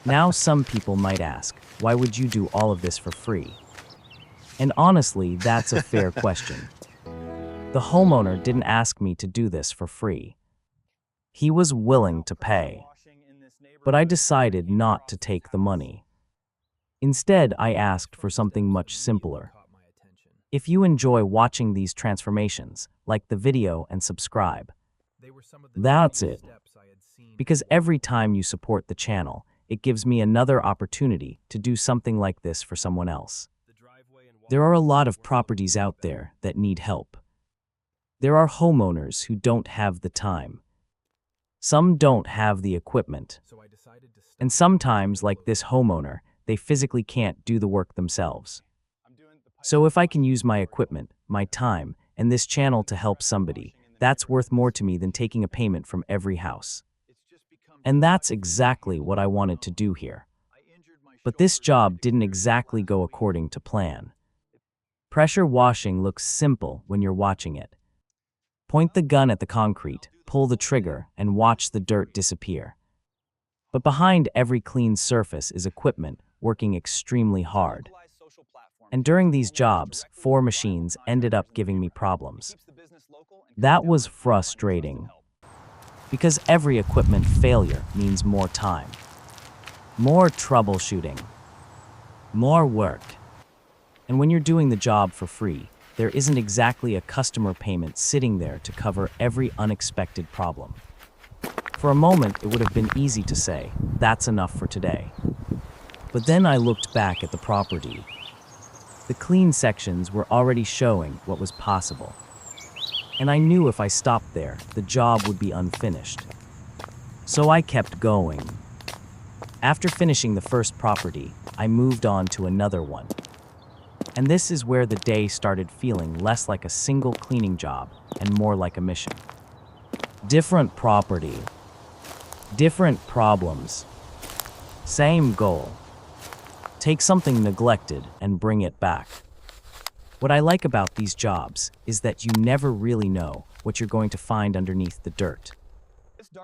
Now some people might ask, why would you do all of this for free? And honestly, that's a fair question. The homeowner didn't ask me to do this for free. He was willing to pay. But I decided not to take the money. Instead, I asked for something much simpler. If you enjoy watching these transformations, like the video and subscribe. That's it. Because every time you support the channel, it gives me another opportunity to do something like this for someone else. There are a lot of properties out there that need help. There are homeowners who don't have the time. Some don't have the equipment. And sometimes, like this homeowner, they physically can't do the work themselves. So if I can use my equipment, my time, and this channel to help somebody, that's worth more to me than taking a payment from every house. And that's exactly what I wanted to do here. But this job didn't exactly go according to plan. Pressure washing looks simple when you're watching it. Point the gun at the concrete, pull the trigger, and watch the dirt disappear. But behind every clean surface is equipment working extremely hard. And during these jobs, 4 machines ended up giving me problems. That was frustrating. Because every equipment failure means more time, more troubleshooting, more work. And when you're doing the job for free, there isn't exactly a customer payment sitting there to cover every unexpected problem. For a moment, it would have been easy to say, that's enough for today. But then I looked back at the property. The clean sections were already showing what was possible. And I knew if I stopped there, the job would be unfinished. So I kept going. After finishing the first property, I moved on to another one. And this is where the day started feeling less like a single cleaning job and more like a mission. Different property, different problems, same goal. Take something neglected and bring it back. What I like about these jobs is that you never really know what you're going to find underneath the dirt.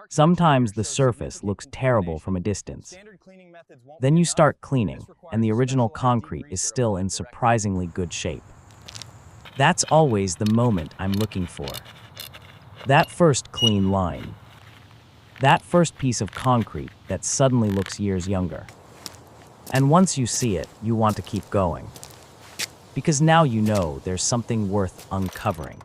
Sometimes the surface looks terrible from a distance. Then you start cleaning, and the original concrete is still in surprisingly good shape. That's always the moment I'm looking for. That first clean line. That first piece of concrete that suddenly looks years younger. And once you see it, you want to keep going. Because now you know there's something worth uncovering.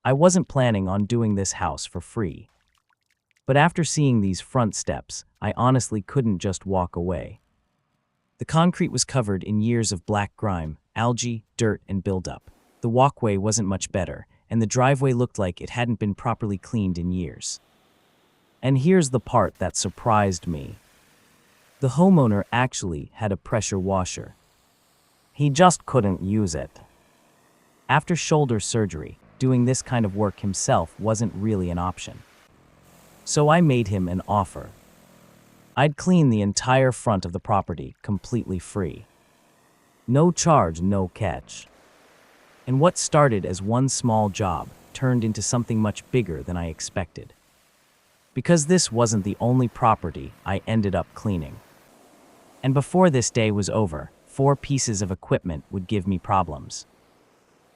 I wasn't planning on doing this house for free. But after seeing these front steps, I honestly couldn't just walk away. The concrete was covered in years of black grime, algae, dirt, and buildup. The walkway wasn't much better, and the driveway looked like it hadn't been properly cleaned in years. And here's the part that surprised me. The homeowner actually had a pressure washer. He just couldn't use it. After shoulder surgery, doing this kind of work himself wasn't really an option. So I made him an offer. I'd clean the entire front of the property completely free. No charge, no catch. And what started as one small job turned into something much bigger than I expected. Because this wasn't the only property I ended up cleaning. And before this day was over, 4 pieces of equipment would give me problems.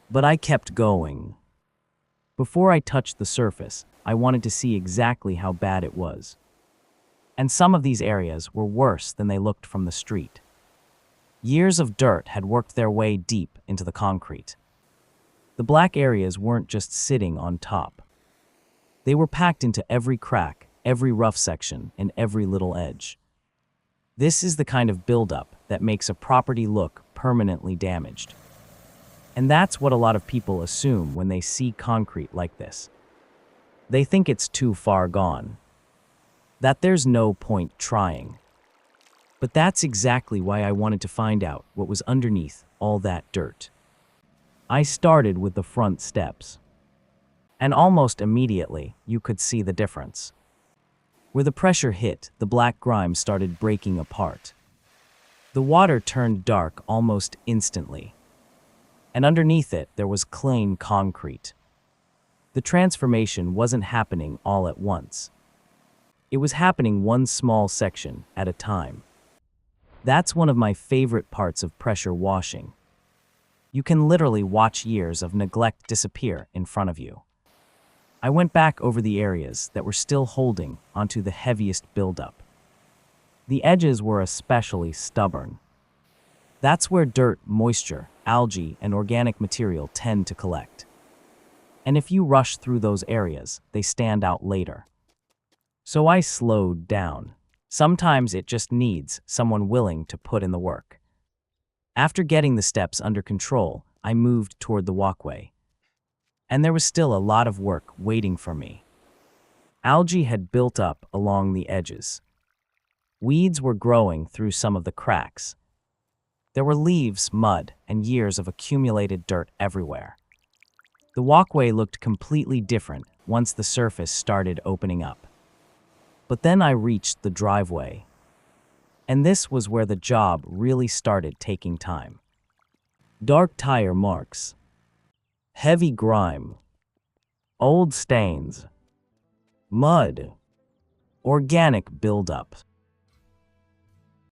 But I kept going. Before I touched the surface, I wanted to see exactly how bad it was. And some of these areas were worse than they looked from the street. Years of dirt had worked their way deep into the concrete. The black areas weren't just sitting on top. They were packed into every crack, every rough section, and every little edge. This is the kind of buildup that makes a property look permanently damaged. And that's what a lot of people assume when they see concrete like this. They think it's too far gone, that there's no point trying. But that's exactly why I wanted to find out what was underneath all that dirt. I started with the front steps. And almost immediately, you could see the difference. Where the pressure hit, the black grime started breaking apart. The water turned dark almost instantly. And underneath it, there was clean concrete. The transformation wasn't happening all at once. It was happening one small section at a time. That's one of my favorite parts of pressure washing. You can literally watch years of neglect disappear in front of you. I went back over the areas that were still holding onto the heaviest buildup. The edges were especially stubborn. That's where dirt, moisture, algae, and organic material tend to collect. And if you rush through those areas, they stand out later. So I slowed down. Sometimes it just needs someone willing to put in the work. After getting the steps under control, I moved toward the walkway. And there was still a lot of work waiting for me. Algae had built up along the edges. Weeds were growing through some of the cracks. There were leaves, mud, and years of accumulated dirt everywhere. The walkway looked completely different once the surface started opening up. But then I reached the driveway. And this was where the job really started taking time. Dark tire marks, heavy grime, old stains, mud, organic buildup.